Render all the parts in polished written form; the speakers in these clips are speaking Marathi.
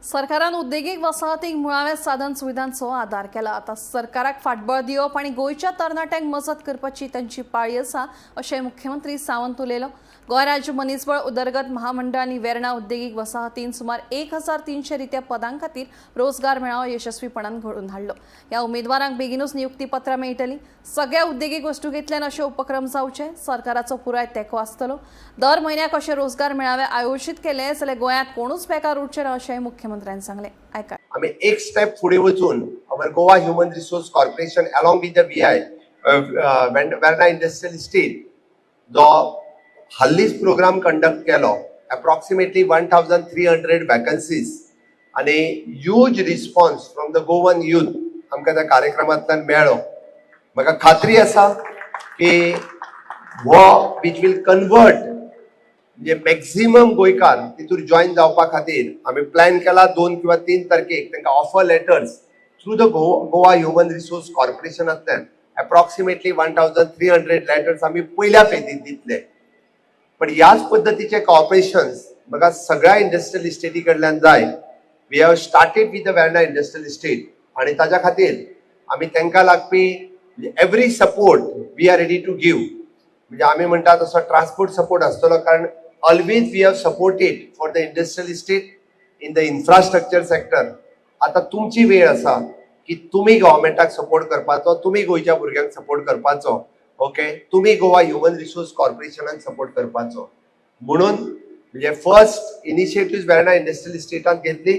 सरकारान उद्देगीक वसाहतीक मुळाव्या साधन सुविधांचो आदार केला। आता सरकाराक फाटबळ दिवप आनी गोंयच्या तरणाट्यांक मजत करपाची तांची पाळी आसा अशें मुख्यमंत्री सावंत उलयलो। गोंय राज्य मनीसबळ उदरगत महामंडळ आनी वेर्णा उद्देगीक वसाहतीन सुमार 1300 रित्या पदां खातीर रोजगार मेळावो यशस्वीपणान घडोवन हाडलो। ह्या उमेदवारांक बेगीनूच नियुक्तीपत्रां मेळटलीं। सगळ्या उद्देगीक वस्तुकेंतल्यान अशे उपक्रम जावचे, सरकाराचो पुराय तेंको आसतलो। दर म्हयन्याक अशे रोजगार मेळावे आयोजीत केले जाल्यार गोंयांत कोणूच बेकार उरचे ना अशेंय मुख्यमंत्र्यांनी सांगलें। ऐका, आम्ही एक स्टेप फुडें वचून our Goa human resource corporation along with the VI Verna industrial estate जो हालींच प्रोग्राम कंडक्ट केलो, अप्रॉक्सिमेटली 1300 वॅकन्सीज आनी huge response from the Goan youth आमकां त्या कार्यक्रमांतल्यान मेळ्ळो। म्हाका खात्री आसा की हो वीच वील कन्वर्ट म्हणजे मॅक्झिमम गोंयकार तितूर जॉईन जावपा खातीर आमी प्लॅन केला। 2 किंवा 3 तारखेक तांकां offer letters through the Goa human resource कॉर्पोरेशनांतल्यान अप्रॉक्सिमेटली 1300 लेटर्स आमी पयल्या फेजीत दितले। पण ह्याच पद्धतीचे कॉर्पोरेशन्स म्हाका सगळ्या इंडस्ट्रियल इस्टेटी कडल्यान जाय। We have started with the Verna industrial estate आनी ताच्या खातीर आमी तांकां लागपी every support we are ready to give. म्हणजे आमी म्हणटा तसो ट्रान्सपोर्ट सपोर्ट आसतलो, कारण always we have supported for the industrial estate in the infrastructure sector. आता तुमची वेळ आसा की तुम्ही गव्हर्मेंटाक सपोर्ट करपाचो, तुम्ही गोंयच्या भुरग्यांक सपोर्ट करपाचो। ओके, तुम्ही गोवा ह्युमन रिसोर्स कॉर्पोरेशनाक सपोर्ट करपाचो। म्हणून म्हणजे फर्स्ट इनिशिएटिव्ह वेर्ना इंडस्ट्रियल इस्टेटान घेतली,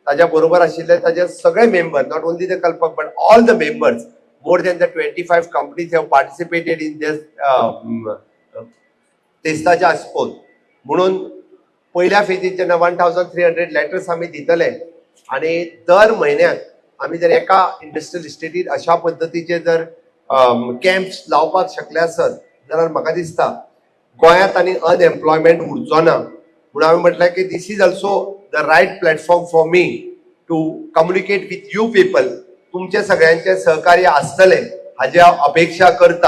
ताज्या बरोबर आशिल्ले ताजे सगळे मेंबर, नॉट ओन्ली द कल्पक but all the members, more than the 25 companies have participated in this टेस्टाच्या आस्पोत। म्हणून पहिल्या फेजीत जेन्ना 1300 लेटर्स आमी दितले आनी दर म्हयन्याक आमी जर एका इंडस्ट्रियल इस्टेटीत अशा पद्धतीचे जर कॅम्प्स लावपाक शकले आसत जाल्यार म्हाका दिसता गोंयांत आनी अनएम्प्लॉयमेंट उरचो ना। म्हणून हांवें म्हटलें की this is also the right platform for me to communicate with you people. तुमचे सगळ्यांचे सहकार्य आसतले हाची हांव अपेक्षा करता।